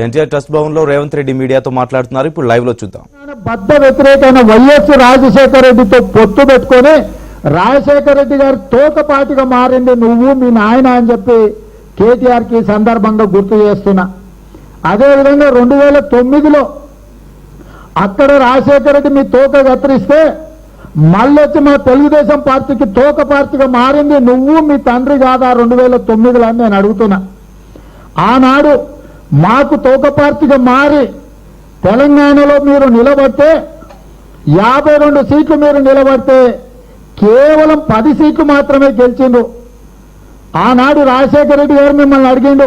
NTR trust Bhavan లో రేవంత్ రెడ్డి మీడియాతో మాట్లాడుతున్నారు. ఇప్పుడు లైవ్ లో చూద్దాం. బద్ద వ్యతిరేకమైన వైఎస్ రాజశేఖర రెడ్డితో పొత్తు పెట్టుకొని రాజశేఖర రెడ్డి గారు తోకపాటిగా మారింది నువ్వు మీ నాయన అని చెప్పి కేటీఆర్ కి సందర్భంగా గుర్తు చేస్తున్నా. అదేవిధంగా 2009లో అక్కడ రాజశేఖర రెడ్డి మీ తోక కత్తిరిస్తే మళ్ళొచ్చి మా తెలుగుదేశం పార్టీకి తోక పార్టీగా మారింది నువ్వు మీ తండ్రి కాదా 2009లో అని నేను అడుగుతున్నా. ఆనాడు మాకు తోక పార్టీగా మారి తెలంగాణలో మీరు నిలబడితే 52 సీట్లు మీరు నిలబడితే కేవలం 10 సీట్లు మాత్రమే గెలిచిండు. ఆనాడు రాజశేఖర రెడ్డి గారు మిమ్మల్ని అడిగిండు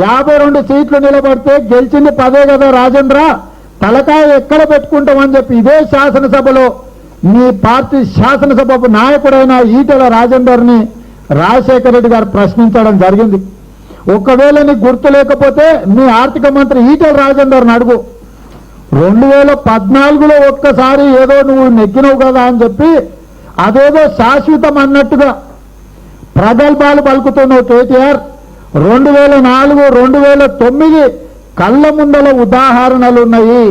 52 సీట్లు నిలబడితే గెలిచింది 10 కదా రాజేంద్ర, తలకాయ ఎక్కడ పెట్టుకుంటామని చెప్పి ఇదే శాసనసభలో మీ పార్టీ శాసనసభ నాయకుడైన ఈటెల రాజేందర్ని రాజశేఖర రెడ్డి గారు ప్రశ్నించడం జరిగింది. ఒకవేళ నీకు గుర్తు లేకపోతే మీ ఆర్థిక మంత్రి ఈటెల రాజేందర్ని అడుగు. 2014లో ఒక్కసారి ఏదో నువ్వు నెగ్గినవు కదా అని చెప్పి అదేదో శాశ్వతం అన్నట్టుగా ప్రగల్భాలు పలుకుతున్నావు కేటీఆర్. 2004, 2009 కళ్ళ ముందల ఉదాహరణలు ఉన్నాయి.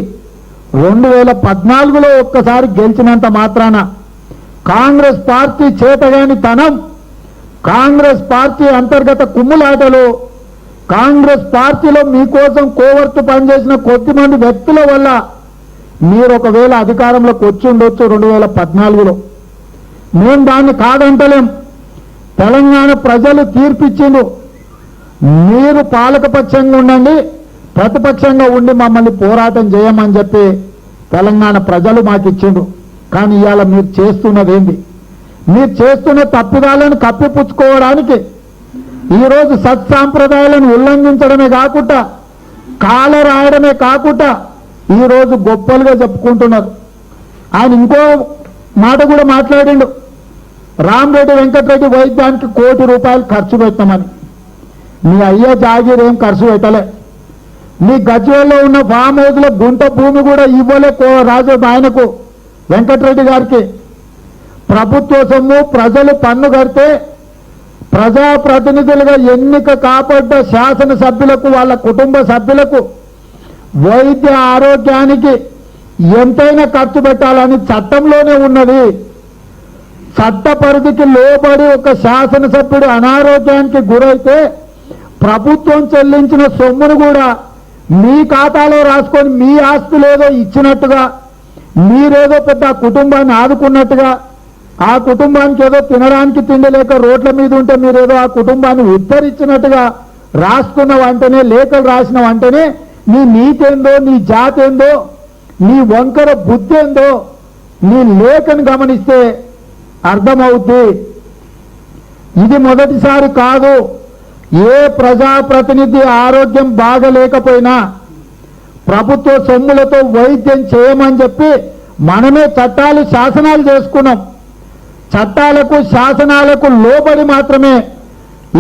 2014లో ఒక్కసారి గెలిచినంత మాత్రాన కాంగ్రెస్ పార్టీ చేతగాని తనం, కాంగ్రెస్ పార్టీ అంతర్గత కుమ్ములాటలు, కాంగ్రెస్ పార్టీలో మీకోసం కోవర్తు పనిచేసిన కొద్దిమంది వ్యక్తుల వల్ల మీరు ఒకవేళ అధికారంలోకి వచ్చి ఉండొచ్చు 2014లో. మేము దాన్ని కాదంటలేం. తెలంగాణ ప్రజలు తీర్పిచ్చిండు. మీరు పాలకపక్షంగా ఉండండి, ప్రతిపక్షంగా ఉండి మమ్మల్ని పోరాటం చేయమని చెప్పి తెలంగాణ ప్రజలు మాకు ఇచ్చిండు. కానీ ఇవాళ మీరు చేస్తున్నది ఏంది? మీరు చేస్తున్న తప్పిదాలను కప్పిపుచ్చుకోవడానికి ఈరోజు సత్సాంప్రదాయాలను ఉల్లంఘించడమే కాకుండా కాల రాయడమే కాకుండా ఈరోజు గొప్పలుగా చెప్పుకుంటున్నారు. ఆయన ఇంకో మాట కూడా మాట్లాడిండు, రామరెడ్డి వెంకటరెడ్డి వైద్యానికి ₹1 కోటి ఖర్చు పెట్టామని. మీ అయ్యే జాగీర్ ఏం ఖర్చు పెట్టలే. మీ గజ్వేల్లో ఉన్న ఫామ్ హౌస్ లో గుంట భూమి కూడా ఇవ్వలే రాజు ఆయనకు వెంకటరెడ్డి గారికి. ప్రభుత్వ సొమ్ము ప్రజలు పన్ను కడితే ప్రజాప్రతినిధులుగా ఎన్నిక కాపాడ్డ శాసనసభ్యులకు వాళ్ళ కుటుంబ సభ్యులకు వైద్య ఆరోగ్యానికి ఎంతైనా ఖర్చు పెట్టాలని చట్టంలోనే ఉన్నది. చట్ట పరిధికి లోబడి ఒక శాసనసభ్యుడు అనారోగ్యానికి గురైతే ప్రభుత్వం చెల్లించిన సొమ్మును కూడా మీ ఖాతాలో రాసుకొని మీ ఆస్తులేదో ఇచ్చినట్టుగా, మీరేదో పెద్ద కుటుంబాన్ని ఆదుకున్నట్టుగా, ఆ కుటుంబానికి ఏదో తినడానికి తిండి లేక రోడ్ల మీద ఉంటే మీరేదో ఆ కుటుంబాన్ని ఉద్ధరించినట్టుగా రాసుకున్న వెంటనే, లేఖలు రాసిన వెంటనే నీ నీతేందో, నీ జాతి ఏందో, నీ వంకర బుద్ధి ఏందో నీ లేఖను గమనిస్తే అర్థమవుద్ది. ఇది మొదటిసారి కాదు. ఏ ప్రజాప్రతినిధి ఆరోగ్యం బాగలేకపోయినా ప్రభుత్వ సొమ్ములతో వైద్యం చేయమని చెప్పి మనమే చట్టాలు శాసనాలు చేసుకున్నాం. చట్టాలకు శాసనాలకు లోబడి మాత్రమే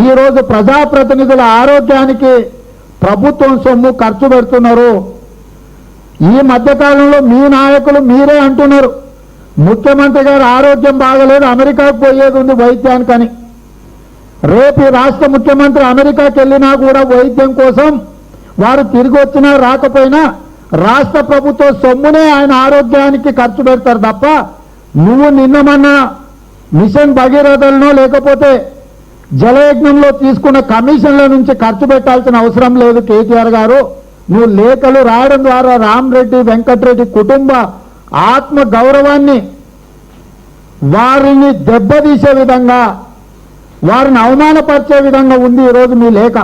ఈరోజు ప్రజాప్రతినిధుల ఆరోగ్యానికి ప్రభుత్వం సొమ్ము ఖర్చు పెడుతున్నారు. ఈ మధ్యకాలంలో మీ నాయకులు మీరే అంటున్నారు, ముఖ్యమంత్రి గారు ఆరోగ్యం బాగలేదు, అమెరికాకు పోయేది ఉంది వైద్యానికని. రేపు ఈ రాష్ట్ర ముఖ్యమంత్రి అమెరికాకి వెళ్ళినా కూడా వైద్యం కోసం వారు తిరిగి వచ్చినా రాకపోయినా రాష్ట్ర ప్రభుత్వ సొమ్మునే ఆయన ఆరోగ్యానికి ఖర్చు పెడతారు తప్ప నువ్వు నిన్నమన్నా మిషన్ భగీరథలనో లేకపోతే జలయజ్ఞంలో తీసుకున్న కమిషన్ల నుంచి ఖర్చు పెట్టాల్సిన అవసరం లేదు కేటీఆర్ గారు. నువ్వు లేఖలు రాయడం ద్వారా రామరెడ్డి వెంకటరెడ్డి కుటుంబ ఆత్మ గౌరవాన్ని వారిని దెబ్బతీసే విధంగా, వారిని అవమానపరిచే విధంగా ఉంది ఈరోజు మీ లేఖ.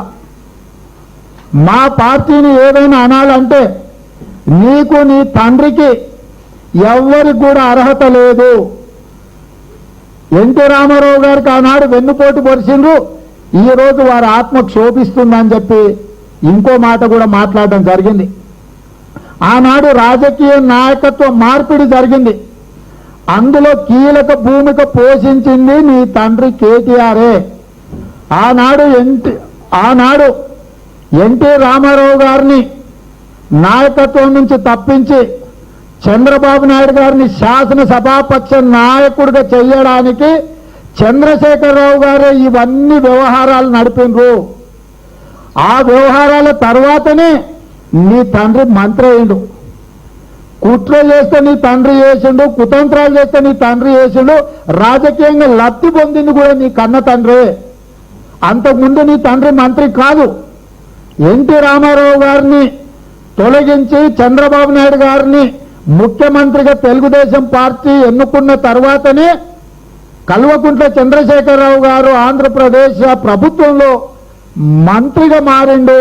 మా పార్టీని ఏదైనా అనాలంటే నీకు నీ తండ్రికి ఎవరికి కూడా అర్హత లేదు. ఎన్టీ రామారావు గారికి ఆనాడు వెన్నుపోటు పొడిచిండ్రు, ఈరోజు వారి ఆత్మ క్షోభిస్తుందని చెప్పి ఇంకో మాట కూడా మాట్లాడడం జరిగింది. ఆనాడు రాజకీయ నాయకత్వ మార్పిడి జరిగింది. అందులో కీలక భూమిక పోషించింది నీ తండ్రి కేటీఆరే. ఆనాడు ఎన్టీ రామారావు గారిని నాయకత్వం నుంచి తప్పించి చంద్రబాబు నాయుడు గారిని శాసనసభాపక్ష నాయకుడిగా చేయడానికి చంద్రశేఖరరావు గారే ఇవన్నీ వ్యవహారాలు నడిపినరు. ఆ వ్యవహారాల తర్వాతనే నీ తండ్రి మంత్రి అయిండు, కుట్ర చేస్తే నీ తండ్రి చేసిండు, కుతంత్రాలు చేస్తే నీ తండ్రి చేసిండు, రాజకీయంగా లబ్ధి పొందింది కూడా నీ కన్న తండ్రి. అంతకుముందు నీ తండ్రి మంత్రి కాదు. ఎన్టీ రామారావు గారిని తొలగించి చంద్రబాబు నాయుడు గారిని ముఖ్యమంత్రిగా తెలుగుదేశం పార్టీ ఎన్నుకున్న తర్వాతనే కల్వకుంట్ల చంద్రశేఖరరావు గారు ఆంధ్రప్రదేశ్ ప్రభుత్వంలో మంత్రిగా మారిండు.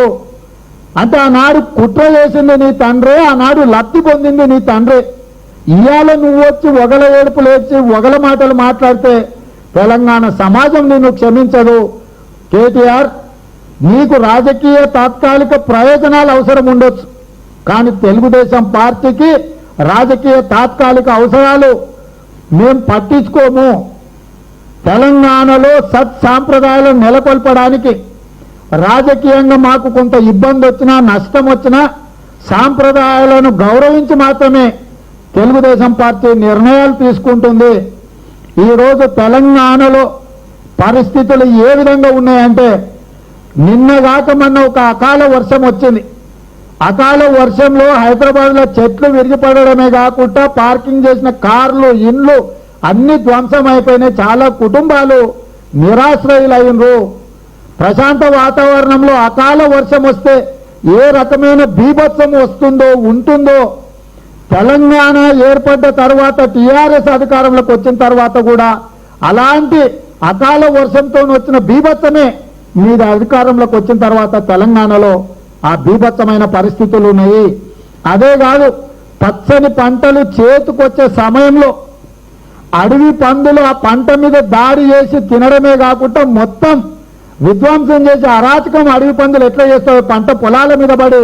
అంటే ఆనాడు కుట్ర చేసింది నీ తండ్రి, ఆనాడు లబ్ధి పొందింది నీ తండ్రి. ఇవాళ నువ్వు వచ్చి ఒగల ఏడుపులు వేసి ఒగల మాటలు మాట్లాడితే తెలంగాణ సమాజం నిన్ను క్షమించదు. కేటీఆర్, నీకు రాజకీయ తాత్కాలిక ప్రయోజనాలు అవసరం ఉండొచ్చు, కానీ తెలుగుదేశం పార్టీకి రాజకీయ తాత్కాలిక అవసరాలు మేము పట్టించుకోము. తెలంగాణలో సత్సాంప్రదాయాలను నెలకొల్పడానికి రాజకీయంగా మాకు కొంత ఇబ్బంది వచ్చినా నష్టం వచ్చినా సాంప్రదాయాలను గౌరవించి మాత్రమే తెలుగుదేశం పార్టీ నిర్ణయాలు తీసుకుంటుంది. ఈరోజు తెలంగాణలో పరిస్థితులు ఏ విధంగా ఉన్నాయంటే, నిన్నగాక మొన్న ఒక అకాల వర్షం వచ్చింది. అకాల వర్షంలో హైదరాబాద్లో చెట్లు విరిగిపడడమే కాకుండా పార్కింగ్ చేసిన కార్లు, ఇండ్లు అన్ని ధ్వంసం అయిపోయినాయి. చాలా కుటుంబాలు నిరాశ్రయులైనరు. ప్రశాంత వాతావరణంలో అకాల వర్షం వస్తే ఏ రకమైన బీభత్సం వస్తుందో ఉంటుందో, తెలంగాణ ఏర్పడ్డ తర్వాత టీఆర్ఎస్ అధికారంలోకి వచ్చిన తర్వాత కూడా అలాంటి అకాల వర్షంతో వచ్చిన బీభత్సమే మీరు అధికారంలోకి వచ్చిన తర్వాత తెలంగాణలో ఆ బీభత్సమైన పరిస్థితులు ఉన్నాయి. అదే కాదు, పచ్చని పంటలు చేతికొచ్చే సమయంలో అడవి పందులు ఆ పంట మీద దాడి చేసి తినడమే కాకుండా మొత్తం విధ్వంసం చేసి అరాచకం అడవి పందులు ఎట్లా చేస్తాయో, పంట పొలాల మీద పడి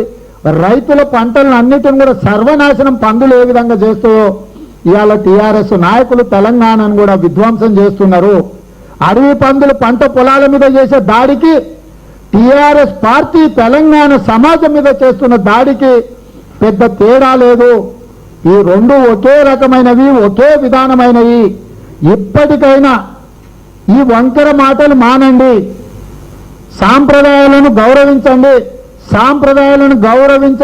రైతుల పంటలను అన్నిటిని కూడా సర్వనాశనం పందులు ఏ విధంగా చేస్తాయో ఇవాళ టీఆర్ఎస్ నాయకులు తెలంగాణను కూడా విధ్వంసం చేస్తున్నారు. అడవి పందులు పంట పొలాల మీద చేసే దాడికి టీఆర్ఎస్ పార్టీ తెలంగాణ సమాజం మీద చేస్తున్న దాడికి పెద్ద తేడా లేదు. ఈ రెండు ఒకే రకమైనవి, ఒకే విధానమైనవి. ఇప్పటికైనా ఈ వంకర మాటలు మానండి, సాంప్రదాయాలను గౌరవించండి. సాంప్రదాయాలను గౌరవించ